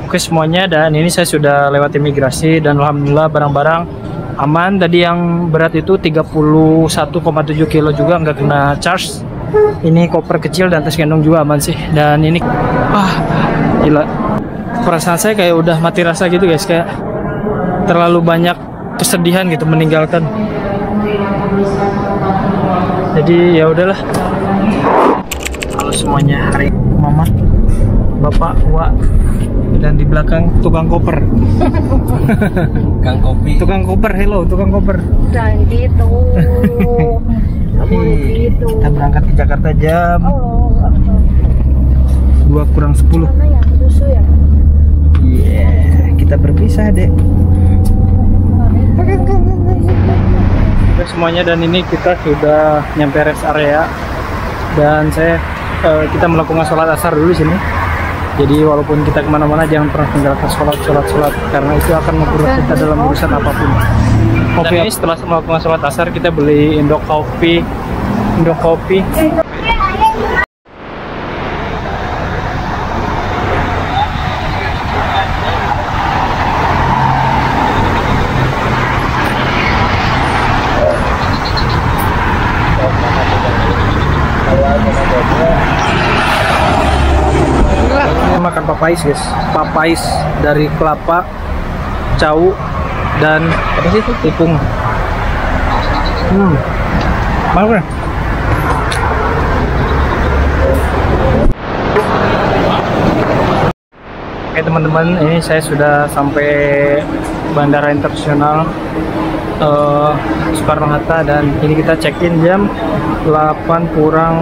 Oke semuanya, dan ini saya sudah lewat imigrasi dan alhamdulillah barang-barang aman. Tadi yang berat itu 31,7 kilo juga nggak kena charge. Ini koper kecil dan tas gendong juga aman sih. Dan ini gila, perasaan saya kayak udah mati rasa gitu guys, kayak terlalu banyak kesedihan gitu meninggalkan. Jadi ya udahlah. Halo semuanya, hari mama, bapak, Wak, dan di belakang tukang koper. Tukang kopi. Tukang koper, hello tukang koper. Jangan gitu. Gitu. Kita berangkat ke Jakarta jam 2:40. Mana ya? Susu ya? Kita berpisah dek. Oke semuanya, dan ini kita sudah nyampe rest area dan kita melakukan sholat asar dulu di sini. Jadi walaupun kita kemana-mana jangan pernah tinggalkan sholat karena itu akan mempermudah kita dalam urusan apapun. Kopi ini setelah melakukan sholat asar kita beli Indo Kopi. Ini makan papais guys, papais dari kelapa, cau, dan apa sih itu? Tepung. Mana? Oke teman-teman, ini saya sudah sampai Bandara Internasional Soekarno-Hatta dan ini kita check-in jam 8 kurang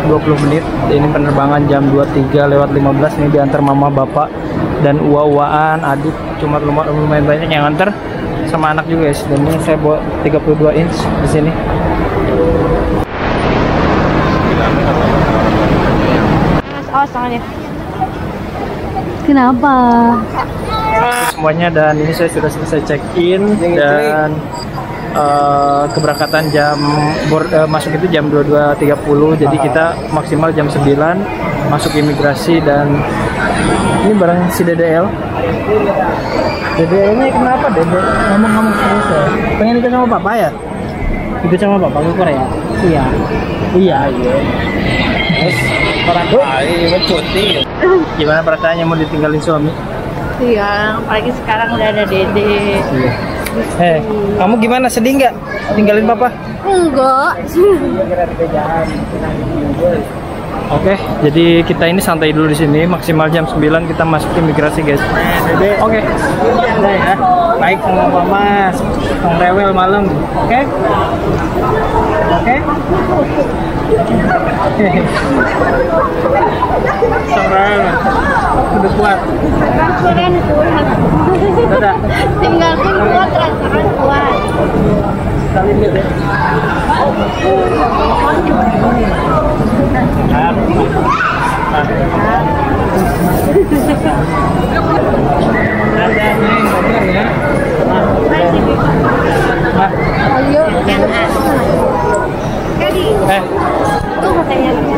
20 menit. Ini penerbangan jam 23:15. Ini diantar mama, bapak, dan uwa-uwaan, adik. Cuma lumayan banyak yang antar sama anak juga guys. Dan ini saya bawa 32 inch di sini. Awas tangannya. Kenapa? Semuanya, dan ini saya sudah selesai check-in dan keberangkatan masuk itu jam 22:30. Jadi kita maksimal jam 9 masuk imigrasi. Dan ini barang si DDL. DDL ini kenapa Dede ngomong-ngomong terus ya? Pengen ikut sama papa ya? Ikut sama papa ke Korea? Iya. Terus orang lain cuti. Gimana perasaannya mau ditinggalin suami? Iya, apalagi sekarang udah ada Dede. Iya. Kamu gimana, sedih nggak tinggalin papa? Enggak. Oke, jadi kita ini santai dulu di sini. Maksimal jam 9 kita masuk imigrasi guys. Oke. Udah ya. Baik sama mama. Tong rewel malam. Oke. Sorang. Udah kuat. Dadah. Tinggal kuat, rasakan kuat. Salim gitu ya.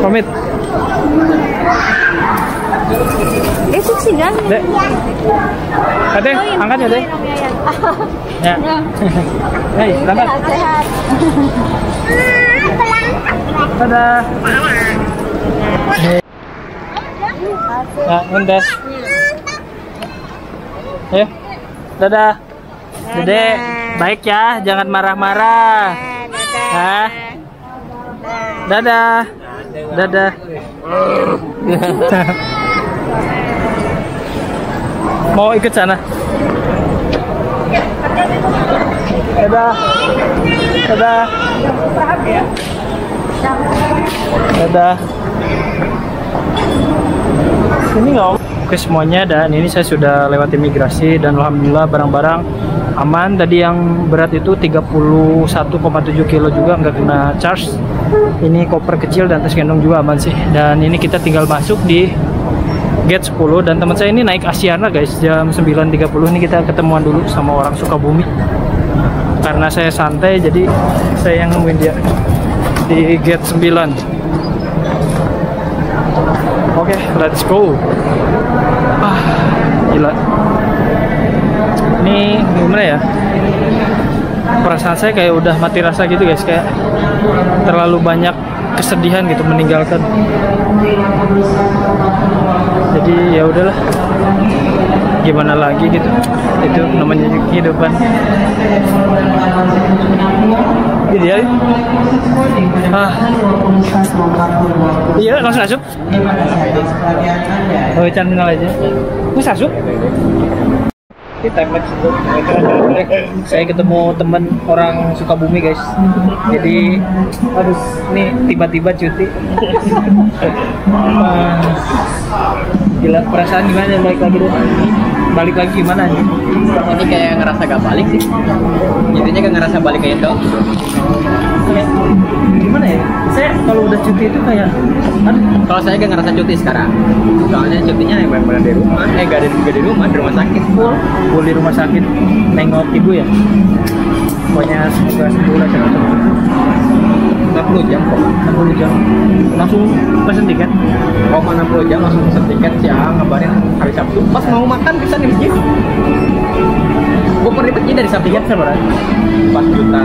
Pamit. Sih kan? Dek. Ade, angkat ya, Dek. Ya. Hei, berangkat. Sehat. Dadah. Nah, mendes. Ya. Dadah. Dede, baik ya, jangan marah-marah. Hah? Dadah. Dadah. Mau ikut sana? Dadah. Dadah. Dadah. Ini nggak? Oke semuanya, dan ini saya sudah lewat imigrasi dan alhamdulillah barang-barang aman. Tadi yang berat itu 31,7 kilo juga nggak kena charge. Ini koper kecil dan tas gendong juga aman sih. Dan ini kita tinggal masuk di gate 10 dan teman saya ini naik Asiana guys jam 9:30. Ini kita ketemuan dulu sama orang Sukabumi. Karena saya santai jadi saya yang nemuin dia di gate 9. Oke, let's go. saya kayak udah mati rasa gitu guys, kayak terlalu banyak kesedihan gitu meninggalkan. Jadi ya udahlah, gimana lagi gitu, itu namanya kehidupan. Jadi ya, iya langsung masuk. Oh, channel aja. Mas masuk. Kita saya ketemu temen orang Sukabumi guys. Jadi harus nih tiba-tiba cuti. Gila, perasaan gimana balik lagi deh? Balik lagi gimana nih? Ini kayak ngerasa gak balik sih. Intinya kayak ngerasa balik kayak itu. Gimana ya? Saya kalau udah cuti itu kayak Kalau saya gak ngerasa cuti sekarang. Soalnya cutinya yang benar-benar di rumah. Gak di rumah, di rumah sakit full di rumah sakit nengok ibu ya. Pokoknya semoga sembuh lah cepat. 60 jam kok. 60 jam. Langsung pesen tiket. Kok 60 jam langsung pesen tiket siang ngabarin hari Sabtu. Pas mau makan bisa di masjid. Gue pernah di masjid dari Sabtu. Tiket seberapa? 4 juta.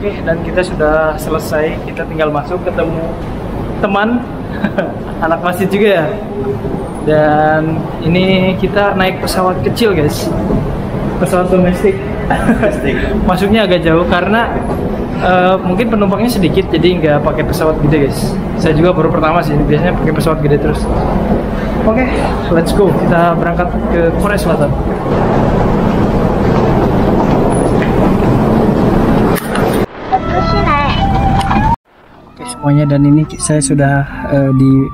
Oke, dan kita sudah selesai. Kita tinggal masuk, ketemu teman anak masjid juga ya. Dan ini kita naik pesawat kecil guys, pesawat domestik. Masuknya agak jauh karena mungkin penumpangnya sedikit, jadi nggak pakai pesawat gede guys. Saya juga baru pertama sih, biasanya pakai pesawat gede terus. Oke, let's go. Kita berangkat ke Korea Selatan. Oke semuanya, dan ini saya sudah di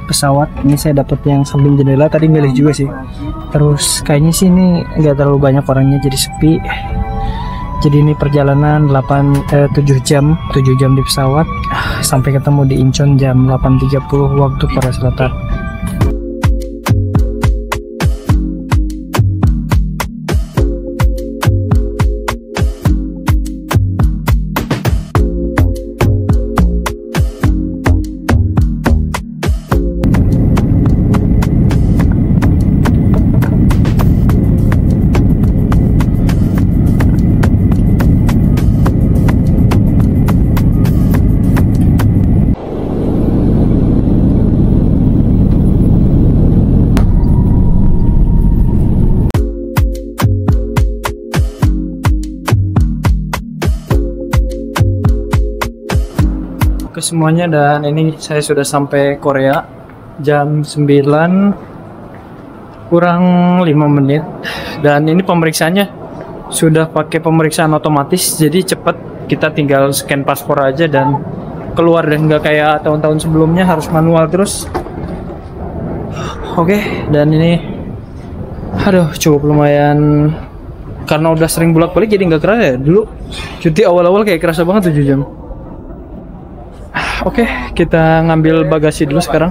pesawat. Ini saya dapat yang samping jendela, tadi milih juga sih. Terus kayaknya sih ini nggak terlalu banyak orangnya, jadi sepi. Jadi ini perjalanan 7 jam di pesawat sampai ketemu di Incheon jam 8.30 waktu Korea Selatan. Oke semuanya, dan ini saya sudah sampai Korea jam 9 kurang 5 menit. Dan ini pemeriksaannya sudah pakai pemeriksaan otomatis, jadi cepet. Kita tinggal scan paspor aja dan keluar, dan nggak kayak tahun-tahun sebelumnya harus manual terus. Oke, dan ini aduh cukup lumayan, karena udah sering bolak-balik jadi nggak kerasa ya. Dulu cuti awal-awal kayak kerasa banget 7 jam. Oke, kita ngambil bagasi dulu sekarang.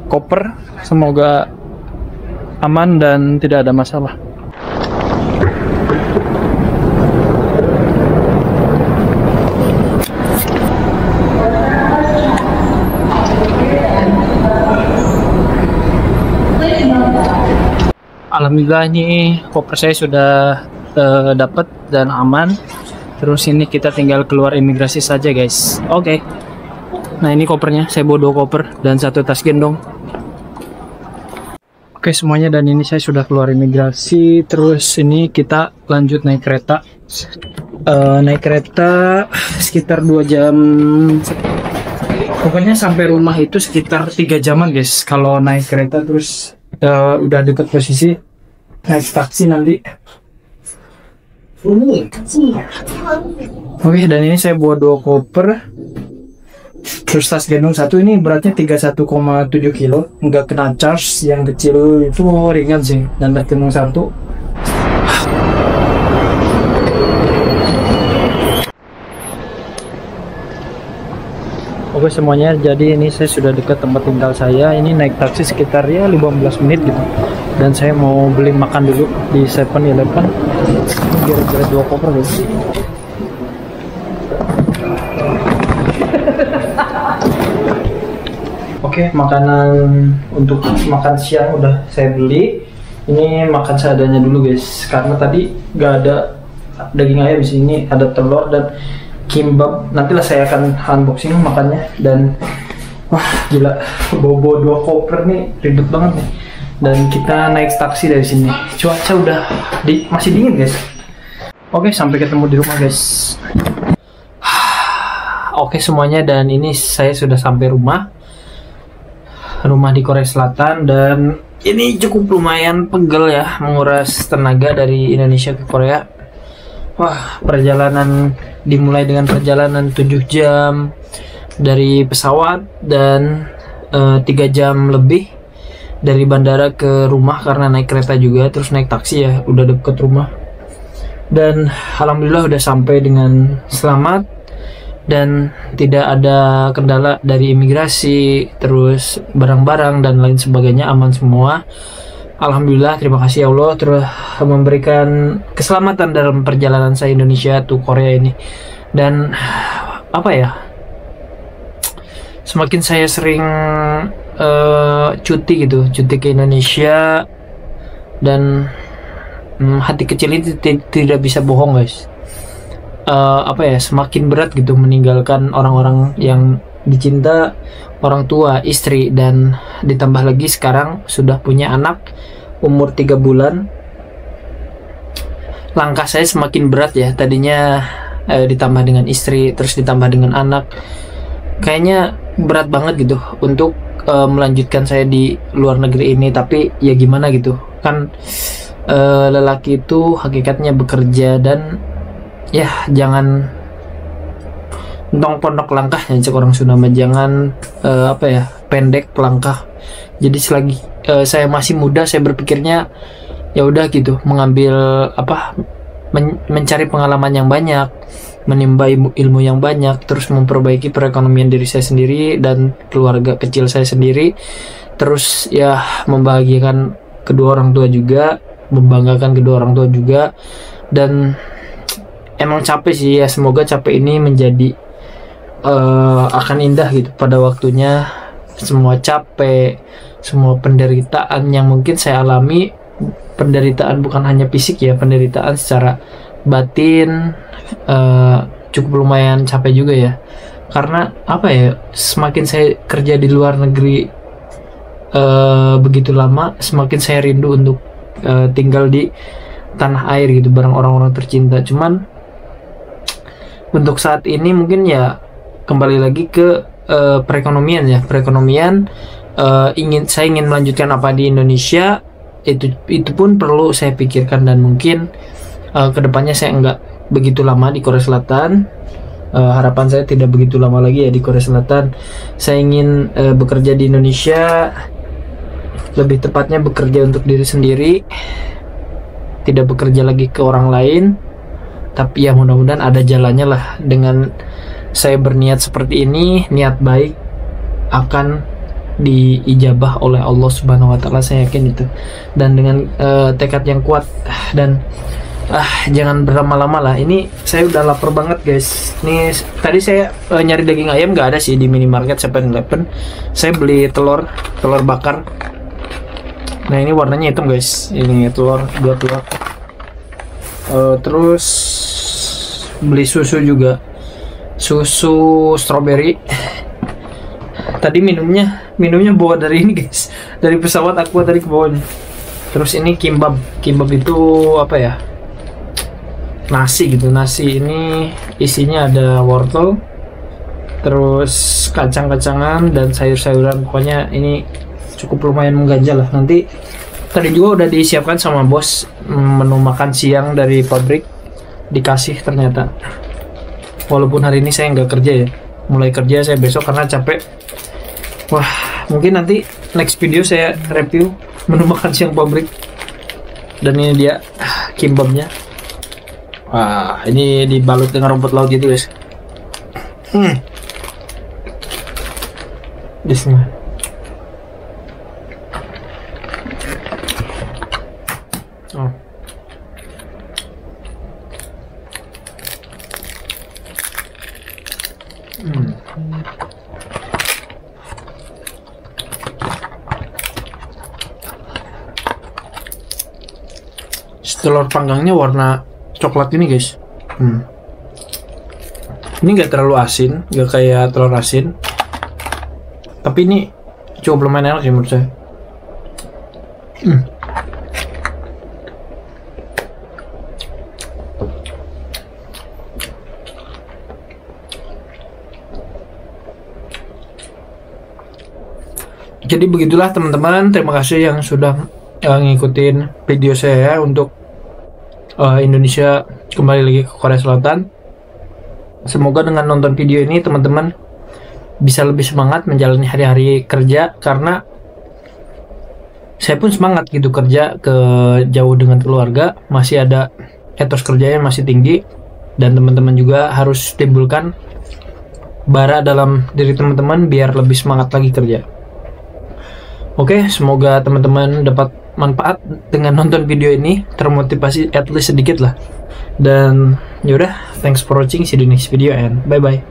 Koper, semoga aman dan tidak ada masalah. Alhamdulillah ini koper saya sudah dapat dan aman. Terus ini kita tinggal keluar imigrasi saja guys. Oke. Nah ini kopernya, saya bawa 2 koper dan 1 tas gendong. Oke semuanya, dan ini saya sudah keluar imigrasi. Terus ini kita lanjut naik kereta. Naik kereta sekitar 2 jam. Pokoknya sampai rumah itu sekitar 3 jaman guys. Kalau naik kereta terus udah deket posisi, naik taksi nanti. Oke, dan ini saya bawa 2 koper. Terus tas gendong 1, ini beratnya 31,7 kilo, nggak kena charge. Yang kecil itu ringan sih, dan tas gendong 1. Oke semuanya, jadi ini saya sudah dekat tempat tinggal saya. Ini naik taksi sekitar ya 15 menit gitu. Dan saya mau beli makan dulu di 7-Eleven. Kira-kira 2 koper guys. Oke, makanan untuk makan siang udah saya beli. Ini makan seadanya dulu guys, karena tadi gak ada daging ayam di sini, ada telur dan kimbab. Nantilah saya akan unboxing makannya. Dan wah gila, bobo 2 koper nih ribet banget nih. Dan kita naik taksi dari sini. Cuaca udah masih dingin guys. Oke, sampai ketemu di rumah guys. Oke semuanya, dan ini saya sudah sampai rumah di Korea Selatan. Dan ini cukup lumayan pegel ya, menguras tenaga dari Indonesia ke Korea. Wah, perjalanan dimulai dengan perjalanan 7 jam dari pesawat dan 3 jam lebih dari bandara ke rumah karena naik kereta juga, terus naik taksi ya, udah deket rumah. Dan alhamdulillah udah sampai dengan selamat dan tidak ada kendala dari imigrasi, terus barang-barang dan lain sebagainya aman semua. Alhamdulillah, terima kasih ya Allah terus memberikan keselamatan dalam perjalanan saya Indonesia to Korea ini. Dan apa ya, semakin saya sering cuti ke Indonesia, dan hati kecil ini tidak bisa bohong guys. Apa ya, semakin berat gitu meninggalkan orang-orang yang dicinta, orang tua, istri, dan ditambah lagi sekarang sudah punya anak umur 3 bulan. Langkah saya semakin berat ya, tadinya ditambah dengan istri, terus ditambah dengan anak, kayaknya berat banget gitu untuk melanjutkan saya di luar negeri ini. Tapi ya gimana gitu kan, lelaki itu hakikatnya bekerja, dan ya jangan entong pondok langkahnya, cek orang Sunda, jangan apa ya, pendek langkah. Jadi selagi saya masih muda, saya berpikirnya ya udah gitu, mengambil apa, mencari pengalaman yang banyak, menimba ilmu yang banyak, terus memperbaiki perekonomian diri saya sendiri dan keluarga kecil saya sendiri, terus ya membahagiakan kedua orang tua juga, membanggakan kedua orang tua juga. Dan emang capek sih ya, semoga capek ini menjadi akan indah gitu pada waktunya. Semua capek, semua penderitaan yang mungkin saya alami, penderitaan bukan hanya fisik ya, penderitaan secara batin, cukup lumayan capek juga ya. Karena apa ya, semakin saya kerja di luar negeri begitu lama, semakin saya rindu untuk tinggal di tanah air gitu bareng orang-orang tercinta. Cuman untuk saat ini mungkin ya kembali lagi ke perekonomian ya, saya ingin melanjutkan apa di Indonesia, itu pun perlu saya pikirkan. Dan mungkin kedepannya saya nggak begitu lama di Korea Selatan. Harapan saya tidak begitu lama lagi ya di Korea Selatan. Saya ingin bekerja di Indonesia, lebih tepatnya bekerja untuk diri sendiri, tidak bekerja lagi ke orang lain. Tapi ya mudah-mudahan ada jalannya lah. Dengan saya berniat seperti ini, niat baik akan diijabah oleh Allah Subhanahu wa Ta'ala, saya yakin itu. Dan dengan tekad yang kuat, dan jangan berlama-lama lah. Ini saya udah lapar banget guys. Ini tadi saya nyari daging ayam, nggak ada sih di minimarket 7-Eleven. Saya beli telur bakar. Nah ini warnanya hitam guys, ini telur, 2 telur. Terus beli susu juga, susu strawberry. Tadi minumnya bawa dari ini guys, dari pesawat Aqua tadi ke bawahnya. Terus ini kimbab itu apa ya, nasi gitu. Nasi ini isinya ada wortel, terus kacang-kacangan dan sayur-sayuran. Pokoknya ini cukup lumayan mengganjal lah. Nanti tadi juga udah disiapkan sama bos menu makan siang dari pabrik, dikasih ternyata. Walaupun hari ini saya nggak kerja ya, mulai kerja saya besok karena capek. Wah, mungkin nanti next video saya review menu makan siang pabrik. Dan ini dia kimbabnya. Wah, ini dibalut dengan rumput laut gitu guys. Bismillah. Oh. Telur panggangnya warna coklat ini guys. Ini nggak terlalu asin, nggak kayak telur asin, tapi ini cukup lumayan enak sih menurut saya. Jadi begitulah teman-teman, terima kasih yang sudah ngikutin video saya untuk Indonesia kembali lagi ke Korea Selatan. Semoga dengan nonton video ini teman-teman bisa lebih semangat menjalani hari-hari kerja, karena saya pun semangat gitu kerja ke jauh dengan keluarga, masih ada etos kerjanya masih tinggi, dan teman-teman juga harus timbulkan bara dalam diri teman-teman biar lebih semangat lagi kerja. Oke, semoga teman-teman dapat manfaat dengan nonton video ini, termotivasi at least sedikit lah. Dan yaudah, thanks for watching, see you di next video and bye bye.